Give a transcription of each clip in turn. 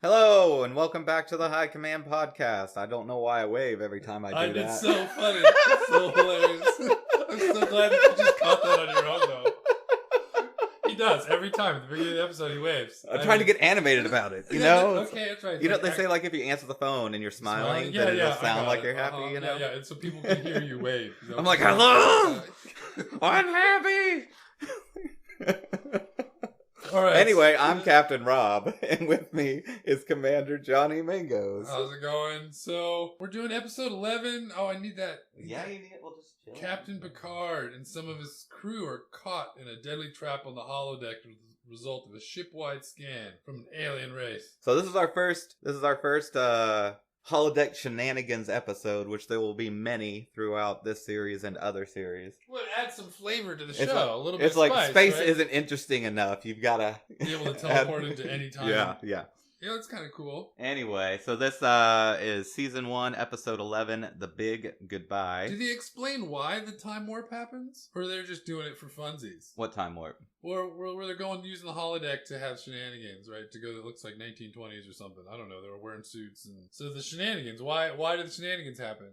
Hello, and welcome back to the High Command Podcast. I don't know why I wave every time I do that. It's so funny. It's so hilarious. I'm so glad that you just caught that on your own, though. He does. Every time. At the beginning of the episode, he waves. I'm trying to get animated about it, you know? Okay, that's right. You know, they say, like, if you answer the phone and you're smiling, yeah, then it'll I sound got like it. you're happy, you know? Yeah, and so people can hear you wave. I'm like, hello! I'm happy! All right. Anyway, I'm Captain Rob, and with me is Commander Johnny Mingos. How's it going? So, we're doing episode 11. Oh, I need that. Yeah, you need it. We'll just chill. Captain Picard and some of his crew are caught in a deadly trap on the holodeck as a result of a ship-wide scan from an alien race. So this is our first holodeck shenanigans episode, which there will be many throughout this series and other series. Well, it adds some flavor to the show. A little bit It's of like spice, space right? isn't interesting enough. You've got to be able to teleport into any time. Yeah. Yeah, that's kind of cool. Anyway, so this is season 1, episode 11, The Big Goodbye. Do they explain why the time warp happens? Or they're just doing it for funsies? What time warp? Or where they're going using the holodeck to have shenanigans, right? To go that looks like 1920s or something. I don't know. They were wearing suits. And so the shenanigans, why do the shenanigans happen?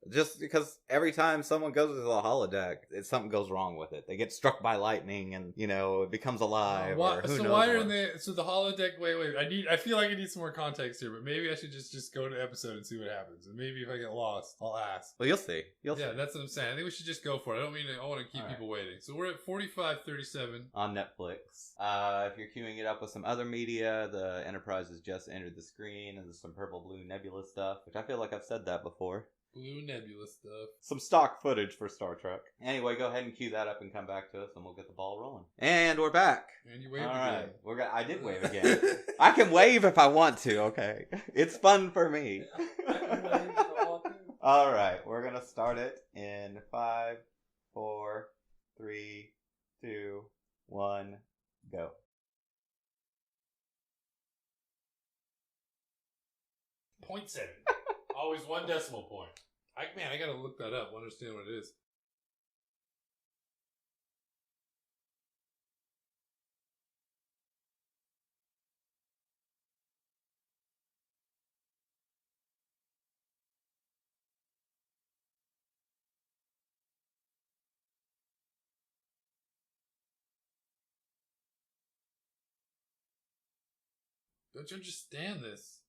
Just because every time someone goes to the holodeck, something goes wrong with it. They get struck by lightning, and it becomes alive. So the holodeck? Wait. I feel like I need some more context here, but maybe I should just go to episode and see what happens. And maybe if I get lost, I'll ask. Well, you'll see. Yeah, that's what I'm saying. I think we should just go for it. I want to keep people waiting. So we're at 45:37 on Netflix. If you're queuing it up with some other media, the Enterprise has just entered the screen, and there's some purple blue nebula stuff, which I feel like I've said that before. Blue nebula stuff. Some stock footage for Star Trek. Anyway, go ahead and cue that up and come back to us, and we'll get the ball rolling. And we're back. And you waved again. All right. I did wave again. I can wave if I want to, okay? It's fun for me. I can wave if I want to. All right. We're going to start it in 5, 4, 3, 2, 1, go. .7. Always one decimal point. I gotta look that up. Understand what it is. Don't you understand this?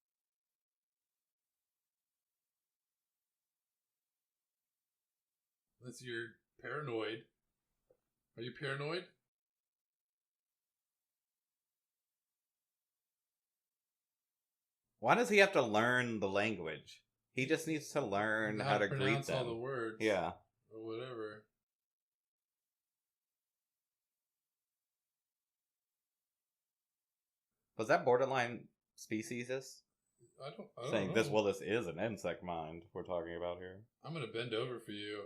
Unless you're paranoid. Are you paranoid? Why does he have to learn the language? He just needs to learn how to greet them. All the words. Yeah. Or whatever. Was that borderline speciesist? I don't saying know. this is an insect mind we're talking about here. I'm gonna bend over for you.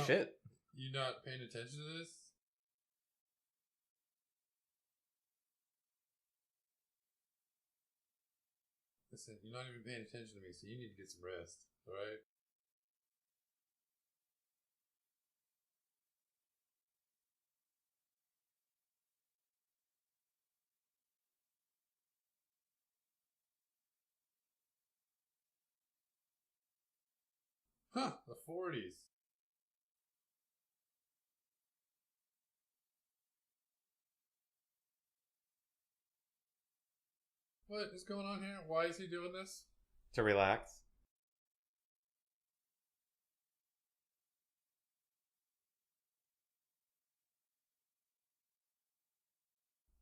Shit. You not paying attention to this? Listen, you're not even paying attention to me, so you need to get some rest, alright? Huh, the 40s. What is going on here? Why is he doing this? To relax.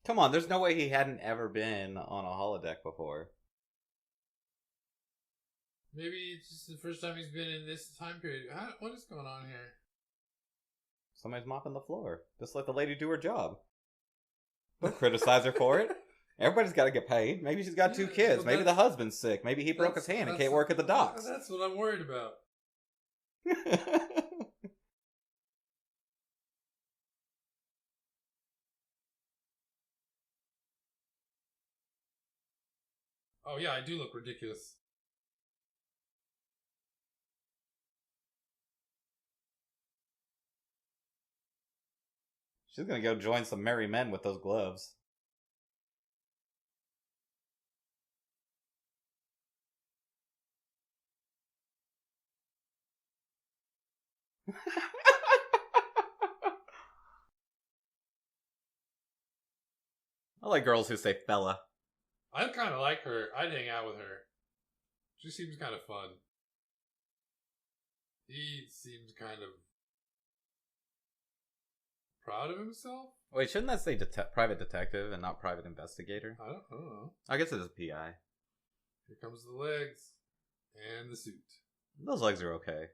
Come on, there's no way he hadn't ever been on a holodeck before. Maybe it's just the first time he's been in this time period. What is going on here? Somebody's mopping the floor. Just let the lady do her job. Don't criticize her for it. Everybody's got to get paid. Maybe she's got 2 kids. Well, maybe the husband's sick. Maybe he broke his hand and can't work at the docks. That's what I'm worried about. Oh yeah, I do look ridiculous. She's gonna go join some merry men with those gloves. I like girls who say fella. I kind of like her. I'd hang out with her. She seems kind of fun. He seems kind of proud of himself. Wait, shouldn't that say private detective and not private investigator? I don't know. I guess it is PI. Here comes the legs and the suit. Those legs are okay.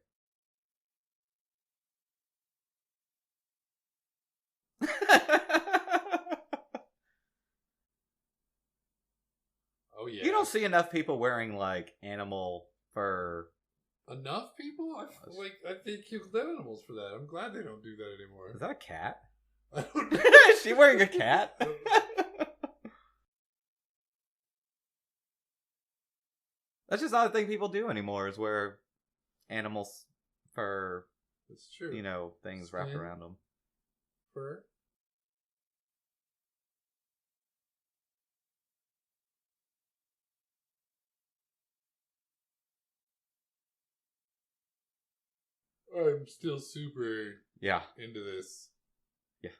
Oh yeah. You don't see enough people wearing like animal fur. Enough people? I think killed animals for that. I'm glad they don't do that anymore. Is that a cat? I don't know. Is she wearing a cat? That's just not a thing people do anymore, is wear animals fur, That's true. you know, things wrapped Skin. around them. Fur. I'm still super Yeah. into this. Yeah.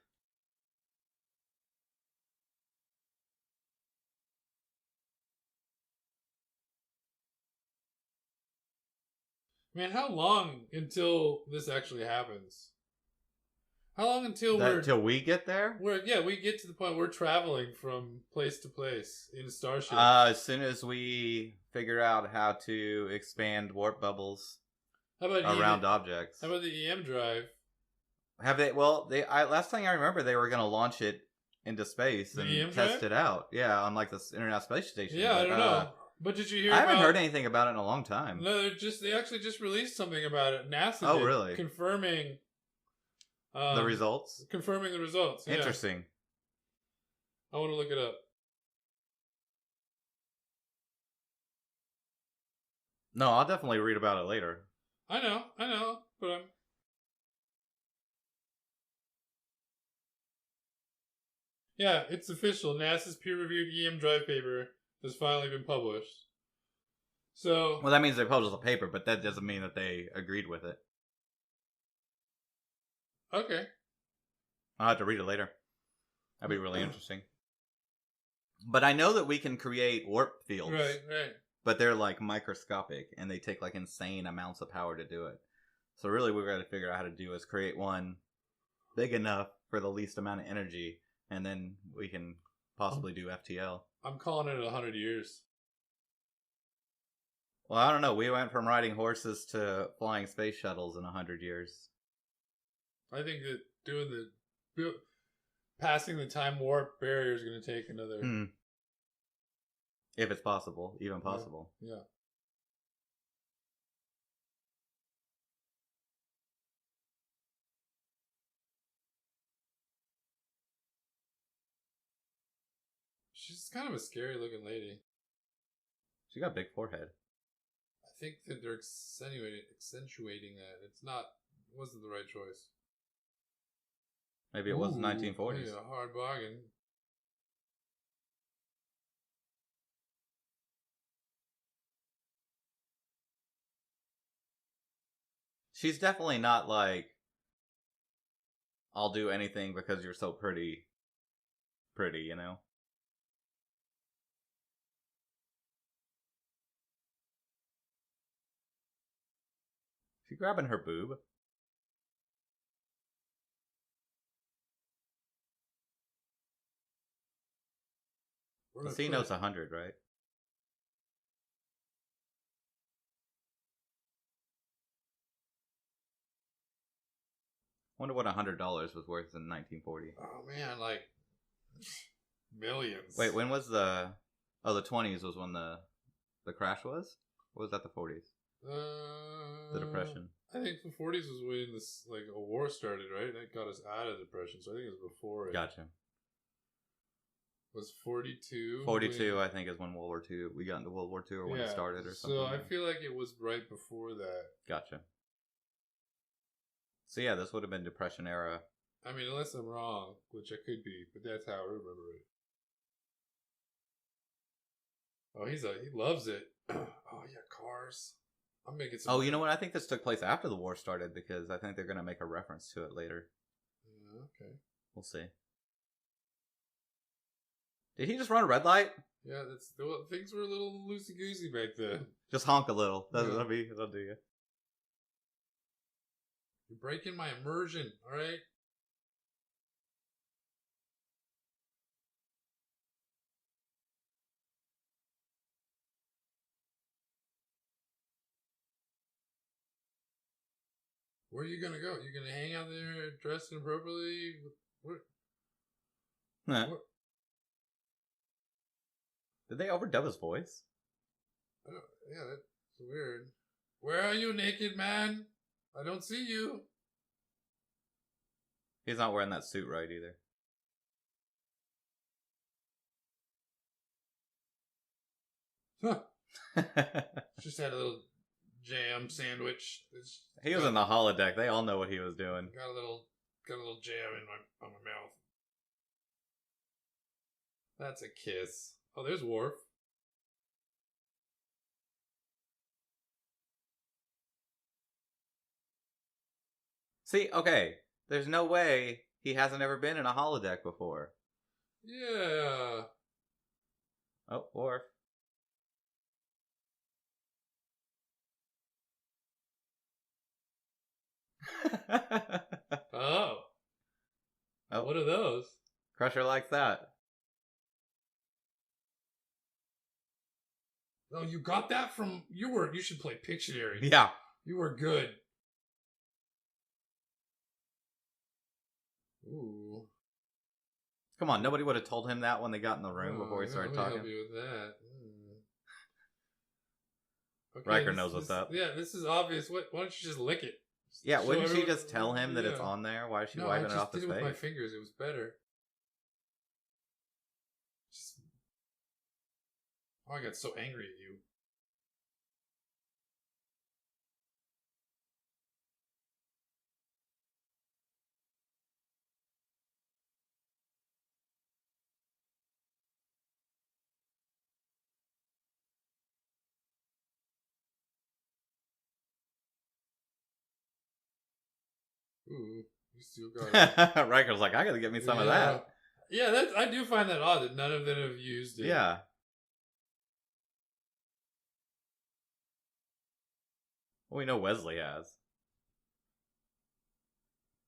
Man, how long until this actually happens? How long until Until we get there? we get to the point we're traveling from place to place in a starship. As soon as we figure out how to expand warp bubbles How about around objects. How about the EM drive? Have they? Well, last thing I remember, they were going to launch it into space The and EM test drive? it out. Yeah, on like this International Space Station. Yeah, but, I don't know. But did you hear? I haven't heard anything about it in a long time. No, they actually just released something about it. NASA. Oh, did, really? Confirming The results. Confirming the results. Yeah. Interesting. I want to look it up. No, I'll definitely read about it later. I know, but I'm. Yeah, it's official. NASA's peer-reviewed EM drive paper has finally been published. So, Well, that means they published the paper, but that doesn't mean that they agreed with it. okay. I'll have to read it later. That'd be really interesting. But I know that we can create warp fields. Right. But they're like microscopic, and they take like insane amounts of power to do it. So really, what we got to figure out how to do is create one big enough for the least amount of energy, and then we can possibly do FTL. I'm calling it 100 years. Well, I don't know. We went from riding horses to flying space shuttles in 100 years. I think that passing the time warp barrier is going to take another. If it's possible, even possible. Yeah. She's kind of a scary looking lady. She got a big forehead. I think that they're accentuating that. It wasn't the right choice. Maybe it was the 1940s. Yeah, hard bargain. She's definitely not like, I'll do anything because you're so pretty, you know? She grabbing her boob? The C note's 100, right? Wonder what $100 was worth in 1940. Oh man, like millions. Wait, when was the 20s was when the crash was? Or was that the 40s? The Depression. I think the 40s was when this a war started, right? That got us out of depression. So I think it was before it. Gotcha. Was 42? 42, I think, is when World War II. We got into World War II, or when it started, or something. So I feel like it was right before that. Gotcha. So yeah, this would have been Depression era. I mean, unless I'm wrong, which I could be, but that's how I remember it. Oh, he loves it. Oh yeah, cars. I'm making some. Oh, you know what? I think this took place after the war started because I think they're going to make a reference to it later. Yeah, okay. We'll see. Did he just run a red light? Yeah, things were a little loosey goosey back then. Just honk a little. That'll do you. You're breaking my immersion, all right? Where are you gonna go? You gonna hang out there dressed inappropriately? What? Nah. Did they overdub his voice? Yeah, that's weird. Where are you, naked man? I don't see you. He's not wearing that suit right either. Just had a little jam sandwich. He was in the holodeck. They all know what he was doing. Got a little jam in my mouth. That's a kiss. Oh, there's Worf. See, okay. There's no way he hasn't ever been in a holodeck before. Yeah. Oh, Worf. Oh. What are those? Crusher likes that. Oh, you got that from... You should play Pictionary. Yeah. You were good. Ooh. Come on, nobody would have told him that when they got in the room before he started talking. Help you with that. Okay, Riker knows what's up. Yeah, this is obvious. Why don't you just lick it? Yeah, wouldn't she just tell him that it's on there? Why is she wiping it off his face? I just did it with my fingers. It was better. I got so angry at you. Ooh, you still got it. Riker's like, I gotta get me some of that. Yeah, I do find that odd that none of them have used it. Yeah. Well, we know Wesley has.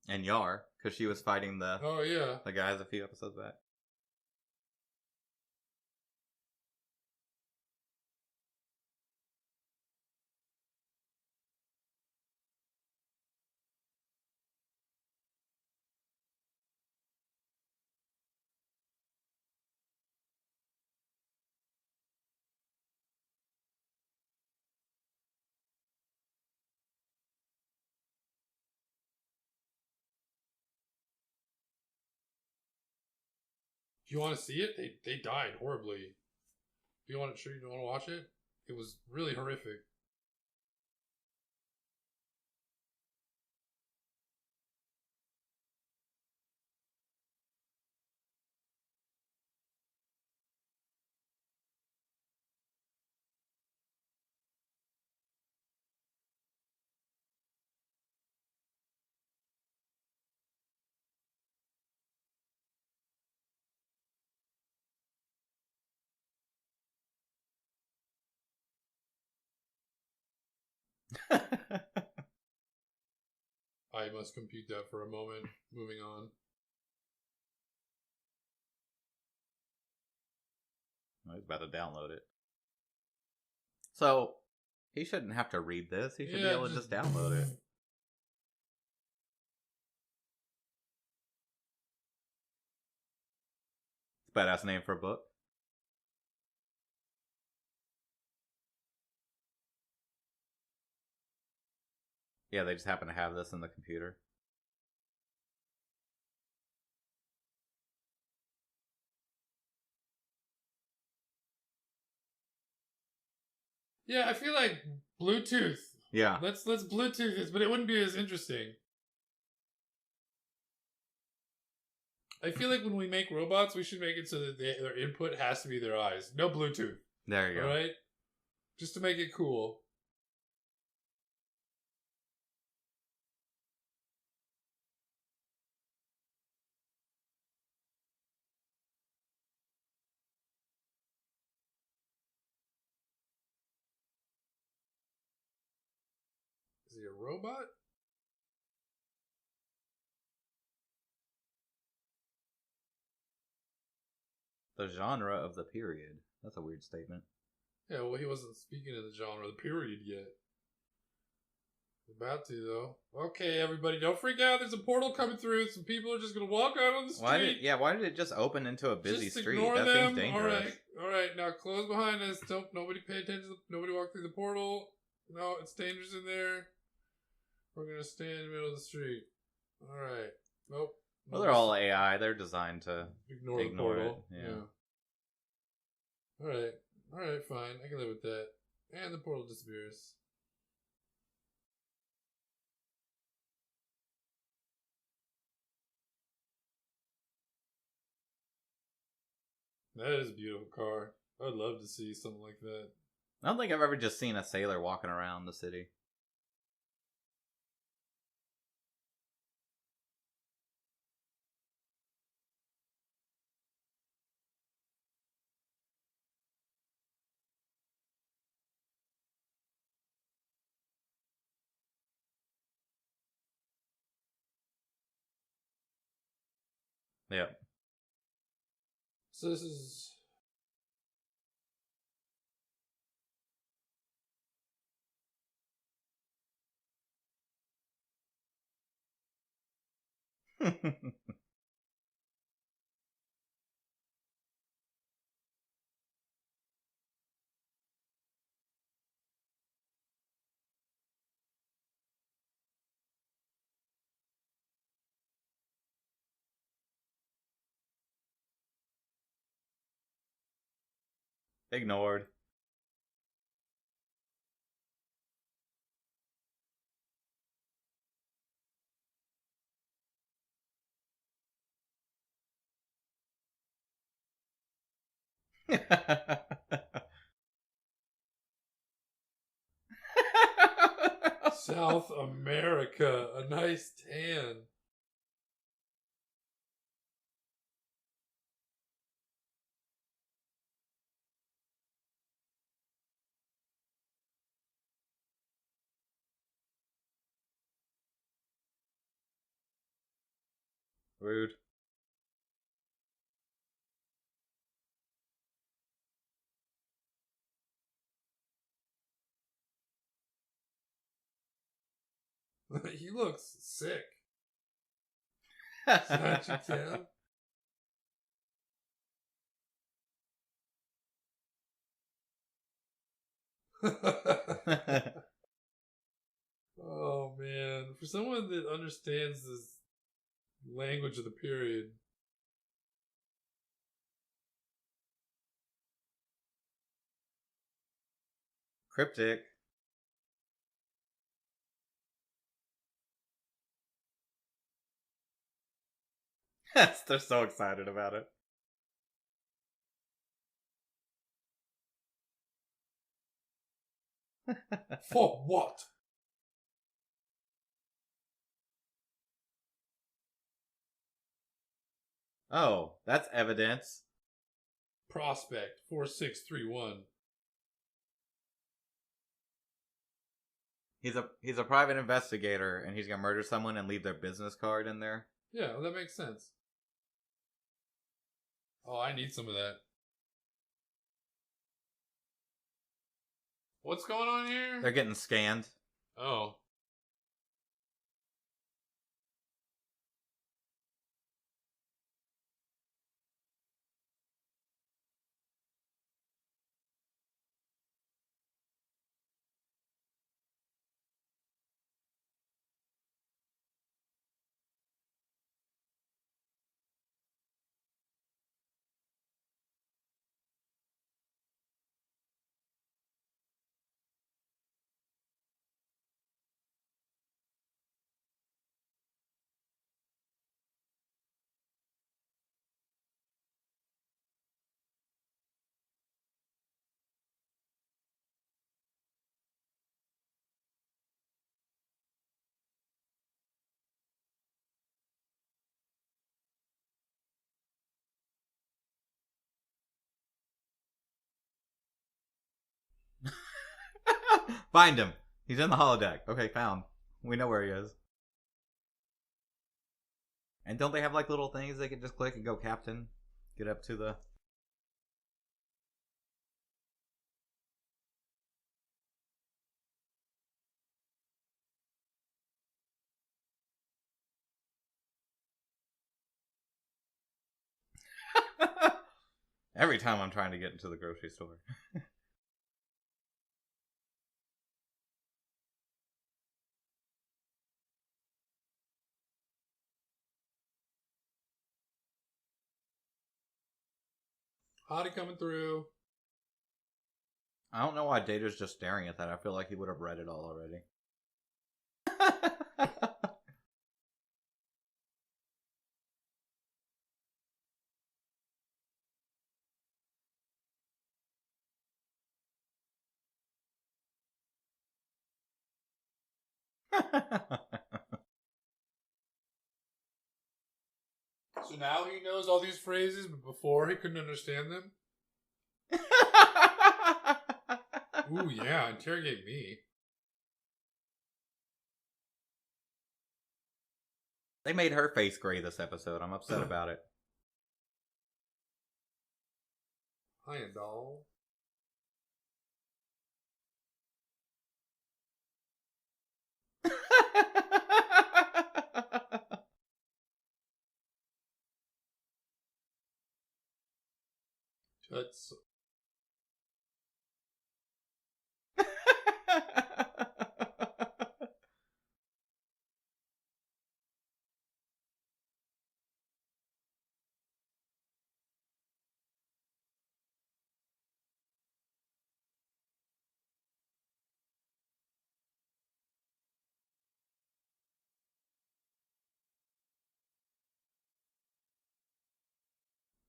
And Yar, because she was fighting the guys a few episodes back. Do you want to see it? They died horribly. Do you want to watch it? It was really horrific. I must compute that for a moment. Moving on. He's about to download it. So, he shouldn't have to read this. He should be able to just download it. It's a badass name for a book. Yeah, they just happen to have this in the computer. Yeah, I feel like Bluetooth. Yeah. Let's Bluetooth this, but it wouldn't be as interesting. I feel like when we make robots, we should make it so that their input has to be their eyes. No Bluetooth. There you go. All right? Just to make it cool. he a robot? The genre of the period. That's a weird statement. Yeah, well, he wasn't speaking of the genre of the period yet. About to, though. Okay, everybody, don't freak out. There's a portal coming through. Some people are just going to walk out on the street. Why did it just open into a busy just street? Ignore That them. seems dangerous. All right. Now close behind us. Don't nobody pay attention. Nobody walk through the portal. No, it's dangerous in there. We're going to stay in the middle of the street. All right. Nope. Well, they're all AI. They're designed to ignore the portal. It. Yeah. All right, fine. I can live with that. And the portal disappears. That is a beautiful car. I'd love to see something like that. I don't think I've ever just seen a sailor walking around the city. Yep. So this is... Ignored. South America. A nice tan. Rude. He looks sick. Can't you tell? Oh man, for someone that understands this language of the period. Cryptic. They're so excited about it. For what? Oh, that's evidence. Prospect 4631. He's a private investigator, and he's gonna murder someone and leave their business card in there. Yeah, well, that makes sense. Oh, I need some of that. What's going on here? They're getting scanned. Oh. Find him. He's in the holodeck. Okay, found. We know where he is. And don't they have like little things they can just click and go captain? Get up to the... Every time I'm trying to get into the grocery store. Hottie coming through. I don't know why Data's just staring at that. I feel like he would have read it all already. So now he knows all these phrases, but before he couldn't understand them? Ooh, yeah, interrogate me. They made her face gray this episode. I'm upset about it. Hiya, doll. That's...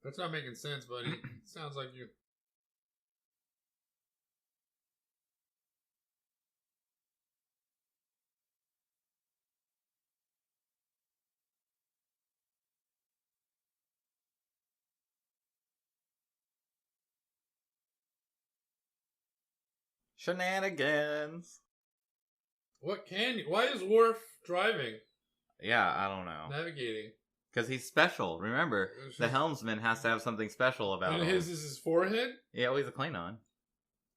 That's not making sense, buddy. Sounds like you... Shenanigans. What can you... Why is Worf driving? Yeah, I don't know. Navigating. Because he's special. Remember, the helmsman has to have something special about him. And his is his forehead? Yeah, well, he's a Klingon.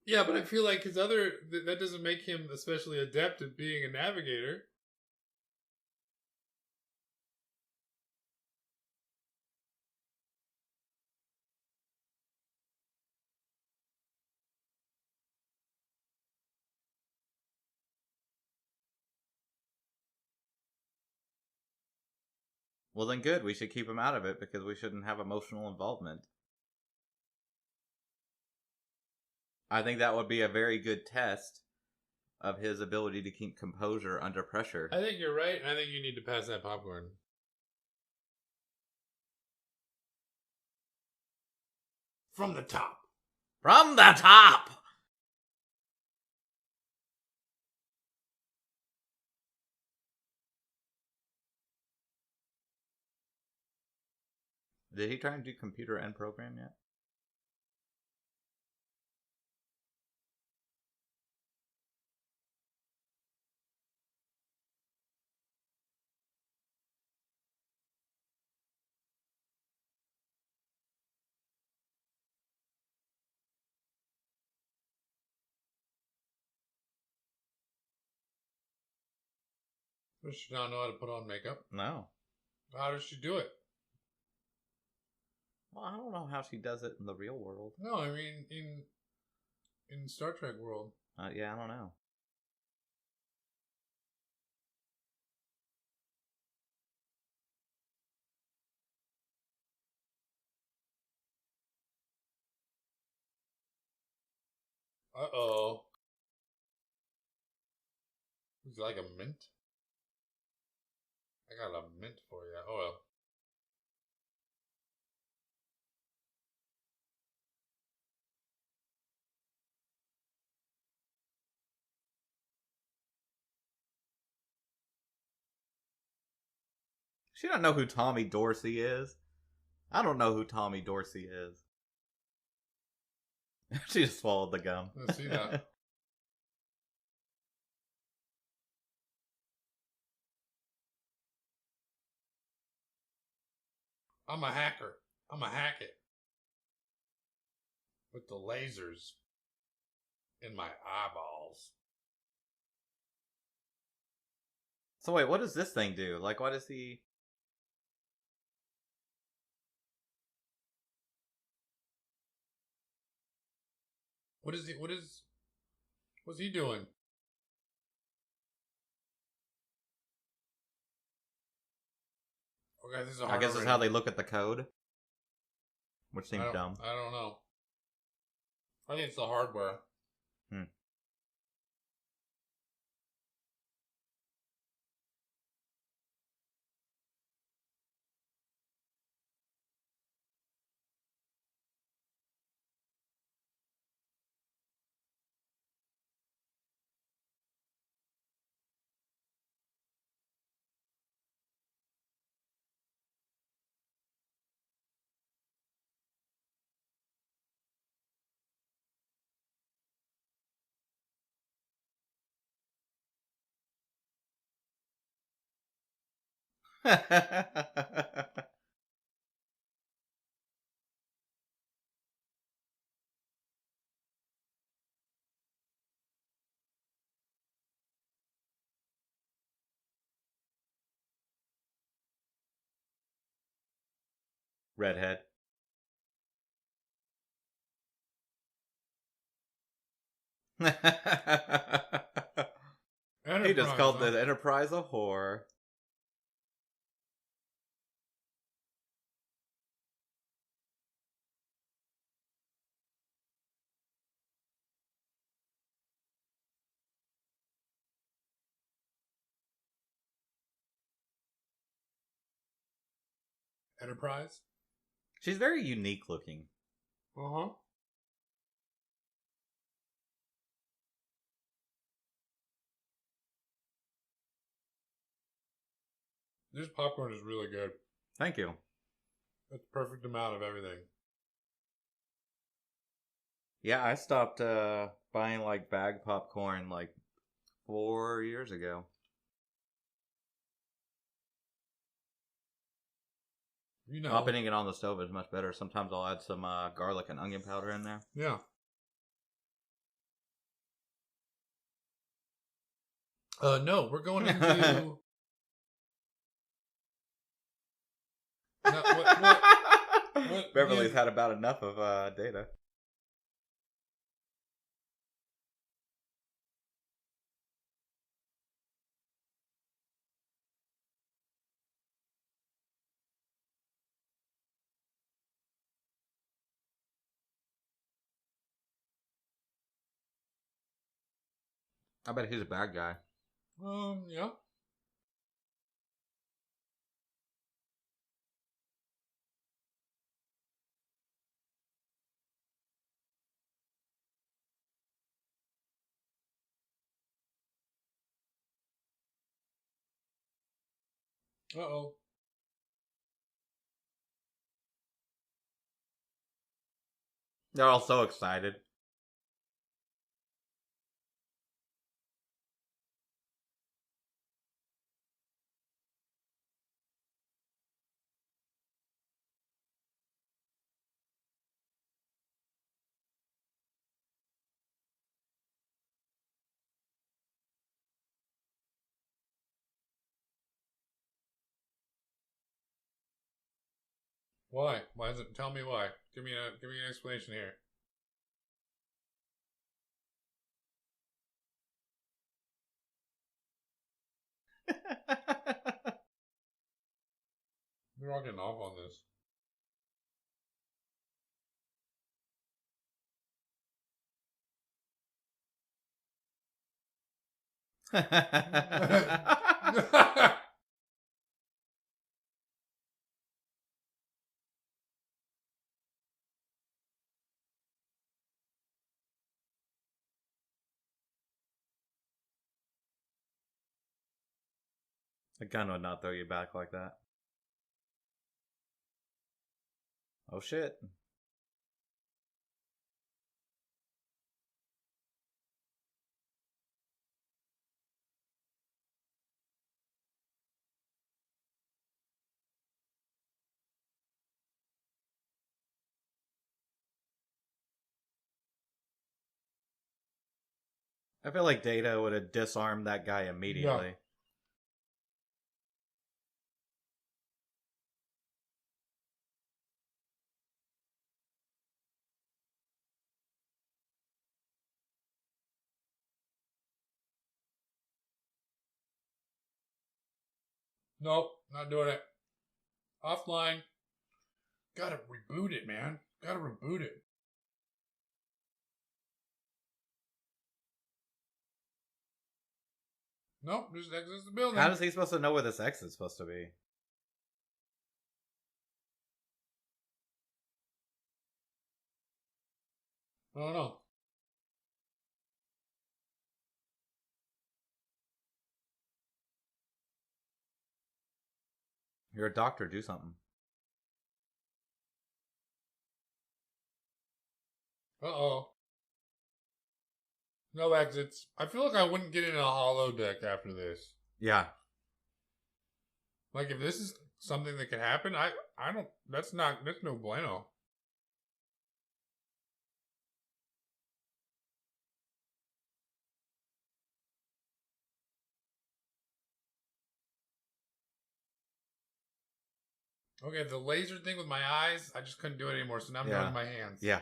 Yeah, but I feel like his other... That doesn't make him especially adept at being a navigator. Well, then good. We should keep him out of it because we shouldn't have emotional involvement. I think that would be a very good test of his ability to keep composure under pressure. I think you're right, and I think you need to pass that popcorn. From the top. From the top! Did he try and do computer and program yet? Does she not know how to put on makeup? No. How does she do it? Well, I don't know how she does it in the real world. No, I mean in Star Trek world. Yeah, I don't know. Uh-oh. Would you like a mint? I got a mint for you. Oh well. She don't know who Tommy Dorsey is. I don't know who Tommy Dorsey is. She just swallowed the gum. I see that. I'm a hacker. I'm a hack it. With the lasers in my eyeballs. So wait, what does this thing do? Like, what is he? What's he doing? Okay, this is I guess this is how they look at the code. Which seems dumb. I don't know. I think it's the hardware. Redhead. He just called the Enterprise a whore. Enterprise? She's very unique looking. Uh-huh. This popcorn is really good. Thank you. That's the perfect amount of everything. Yeah, I stopped buying like bag popcorn like 4 years ago. You know. Popping it on the stove is much better. Sometimes I'll add some garlic and onion powder in there. Yeah. No, we're going into... No, what Beverly's had about enough of data. I bet he's a bad guy. Yeah. Uh-oh. They're all so excited. Why? Why is it? Tell me why. Give me an explanation here. We're all getting off on this. A gun would not throw you back like that. Oh shit. I feel like Data would have disarmed that guy immediately. Yeah. Nope, not doing it. Offline. Gotta reboot it, man. Gotta reboot it. Nope, just exits the building. How is he supposed to know where this exit's supposed to be? I don't know. You're a doctor, do something. Uh-oh. No exits. I feel like I wouldn't get in a holodeck after this. Yeah. Like, if this is something that could happen, I don't, that's no bueno. Okay, the laser thing with my eyes, I just couldn't do it anymore, so now I'm doing it with my hands. Yeah.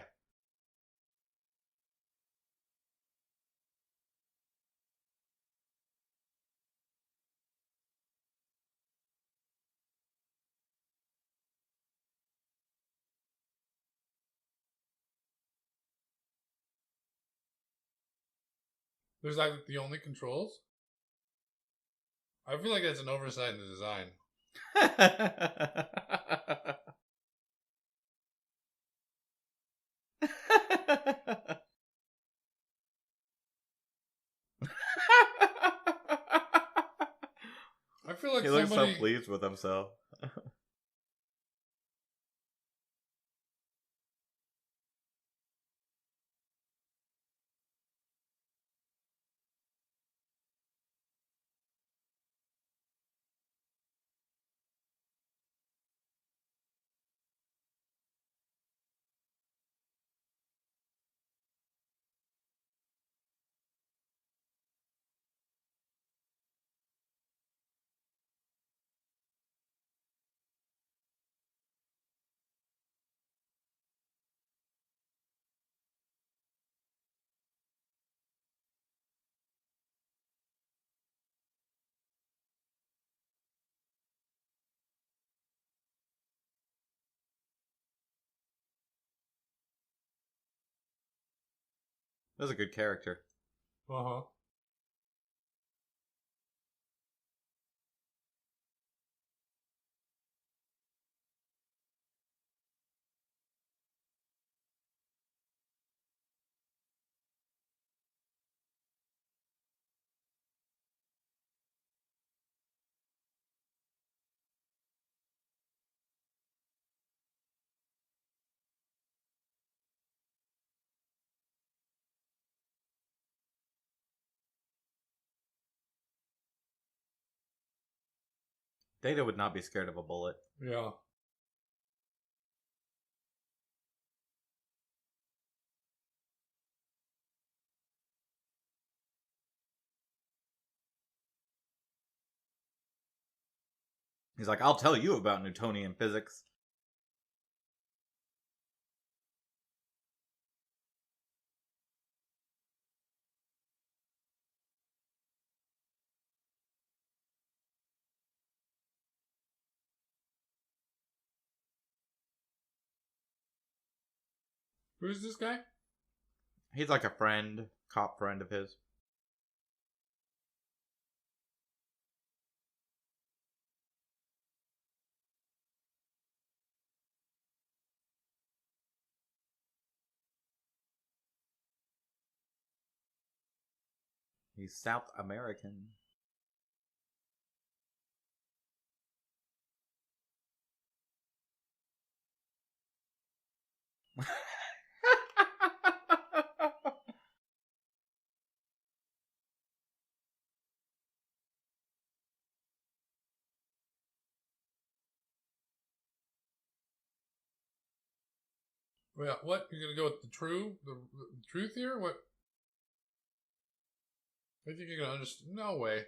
There's like the only controls? I feel like that's an oversight in the design. I feel like he looks so pleased with himself. That was a good character. Uh-huh. Data would not be scared of a bullet. Yeah. He's like, I'll tell you about Newtonian physics. Who's this guy? He's like a friend, cop friend of his. He's South American. Well, what? You're gonna go with the truth here? What? I think you're gonna understand. No way.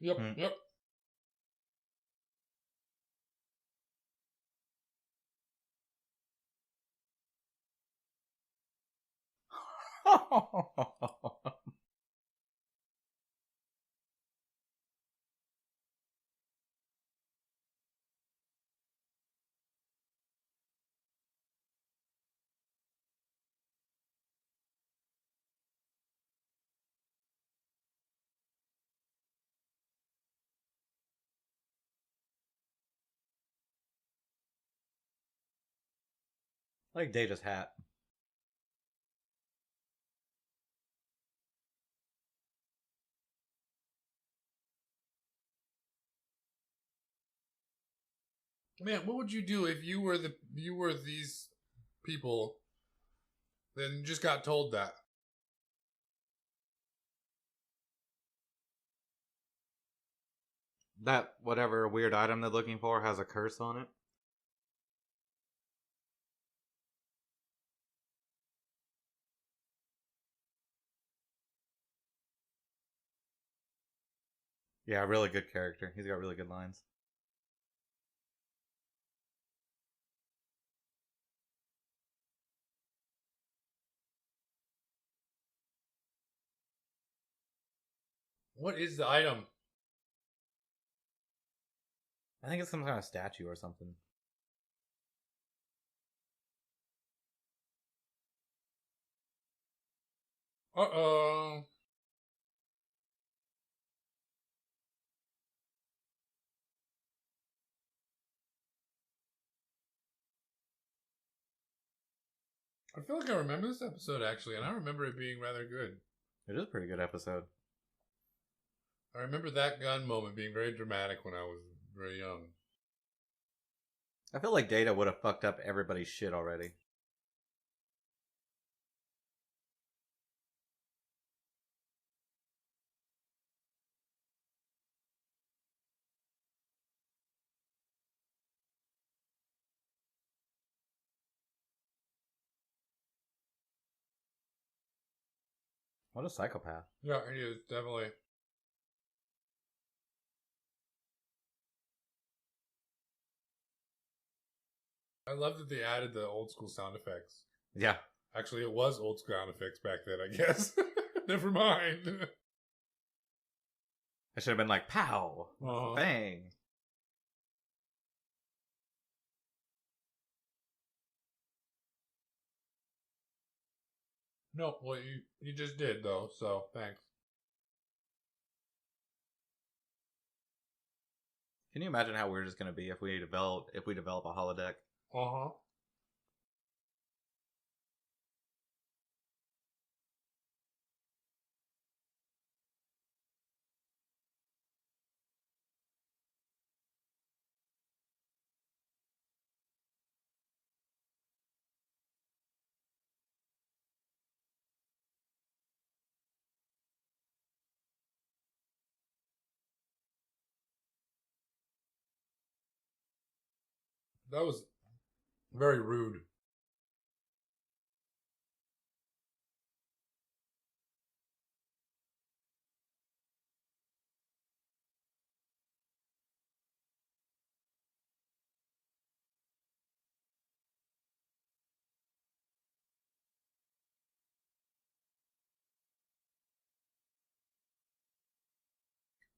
Yep, yep. Like Data's hat. Man, what would you do if you were these people, then you just got told that? That whatever weird item they're looking for has a curse on it. Yeah, really good character. He's got really good lines. What is the item? I think it's some kind of statue or something. Uh-oh. I feel like I remember this episode, actually, and I remember it being rather good. It is a pretty good episode. I remember that gun moment being very dramatic when I was very young. I feel like Data would have fucked up everybody's shit already. What a psychopath. Yeah, he is, definitely. I love that they added the old school sound effects. Yeah. Actually, it was old school sound effects back then, I guess. Never mind. I should have been like, pow! Bang! No, well, you just did, though, so thanks. Can you imagine how weird it's going to be if we develop a holodeck? Uh-huh. That was very rude.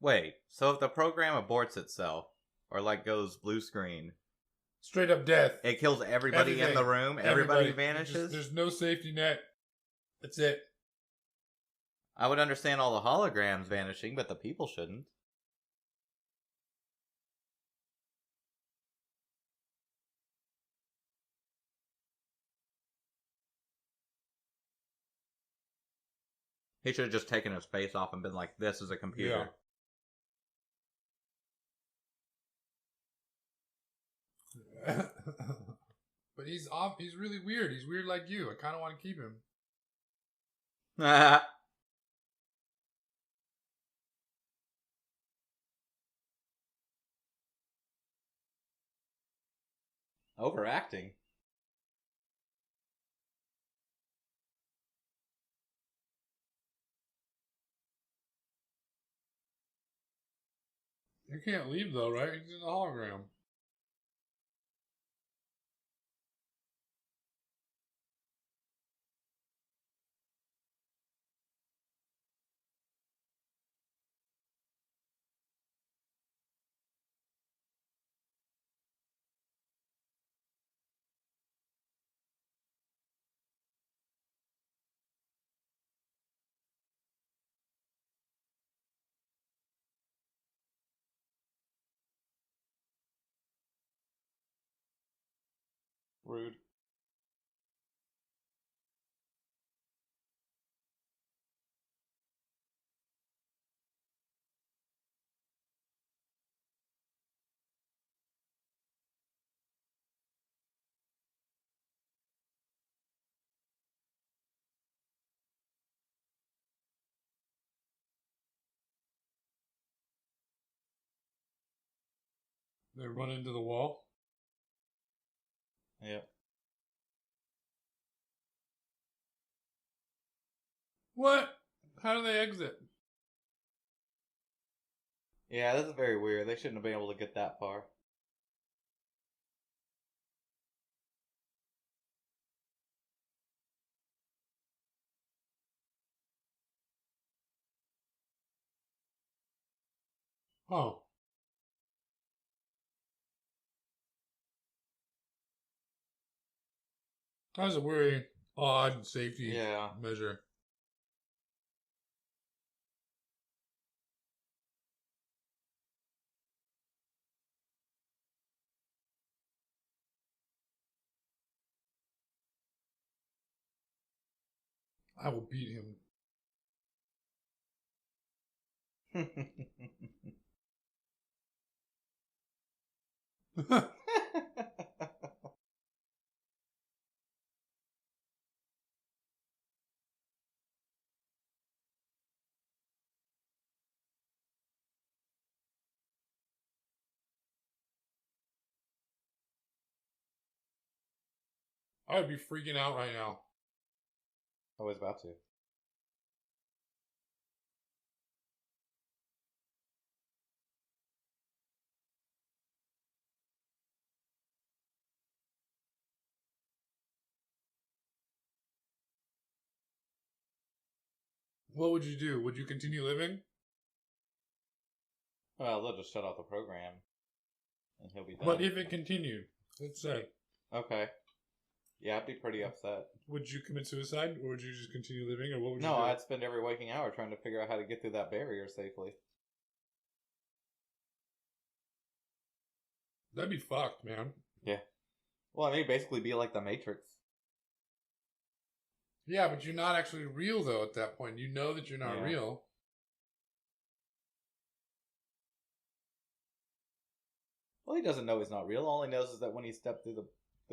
Wait, so if the program aborts itself, or like goes blue screen, straight up death. It kills everybody in the room. Everybody vanishes. There's no safety net. That's it. I would understand all the holograms vanishing, but the people shouldn't. He should have just taken his face off and been like, this is a computer. Yeah. But he's off. He's really weird. He's weird like you. I kind of want to keep him. Overacting. You can't leave though, right? He's in the hologram. Rude. They run into the wall. Yep. What? How do they exit? Yeah, this is very weird. They shouldn't have been able to get that far. Oh. That's a very odd safety measure. I will beat him. I would be freaking out right now. I was about to. What would you do? Would you continue living? Well, they'll just shut off the program. And he'll be done. But if it continued, let's say. Okay. Yeah, I'd be pretty upset. Would you commit suicide? Or would you just continue living? Or what would you do? do? I'd spend every waking hour trying to figure out how to get through that barrier safely. That'd be fucked, man. Yeah. Well, I mean, basically be like the Matrix. Yeah, but you're not actually real, though, at that point. You know that you're not real. Well, he doesn't know he's not real. All he knows is that when he stepped through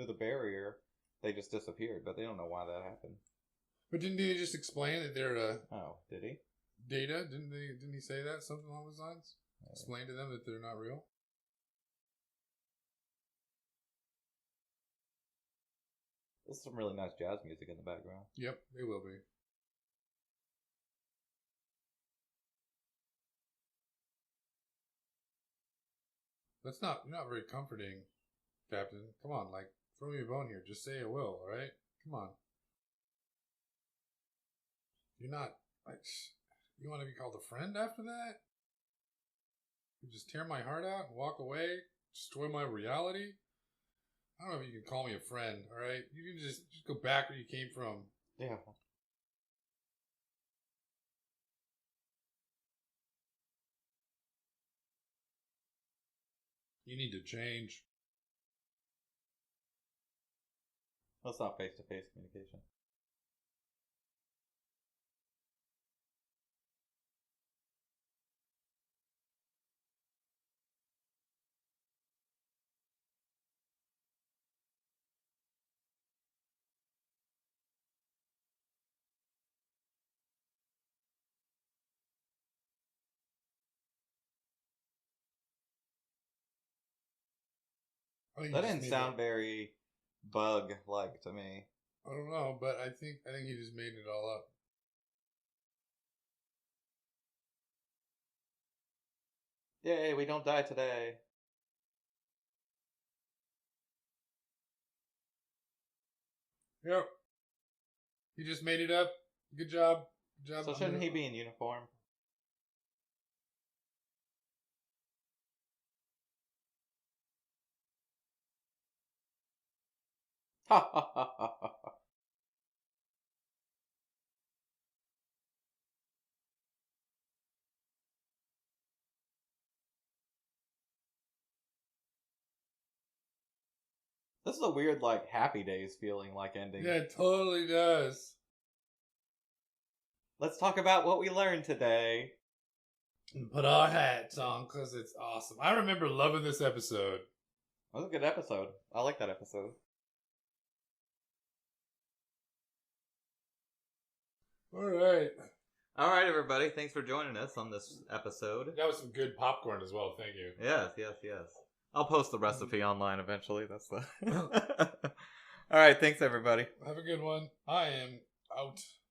the barrier, they just disappeared. But they don't know why that happened. But didn't he just explain that they're Oh, did he? Data? Didn't he say that? Something along those lines? Explain to them that they're not real? There's some really nice jazz music in the background. Yep, it will be. That's not very comforting, Captain. Come on, like, throw me a bone here. Just say I will, alright? Come on. You're not, like, you want to be called a friend after that? You just tear my heart out and walk away? Destroy my reality? I don't know if you can call me a friend, alright? You can just go back where you came from. Yeah. You need to change. That's not face-to-face communication. I think That he just didn't made sound very bug-like to me. I don't know, but I think he just made it all up. Yay, we don't die today. Yep. He just made it up. Good job. Good job. So shouldn't he be in uniform? Ha ha ha ha ha. This is a weird, like, Happy Days feeling like ending. Yeah, it totally does. Let's talk about what we learned today. And put our hats on because it's awesome. I remember loving this episode. That was a good episode. I like that episode. All right. All right, everybody. Thanks for joining us on this episode. That was some good popcorn as well. Thank you. Yes, yes, yes. I'll post the recipe online eventually. That's the. All right. Thanks, everybody. Have a good one. I am out.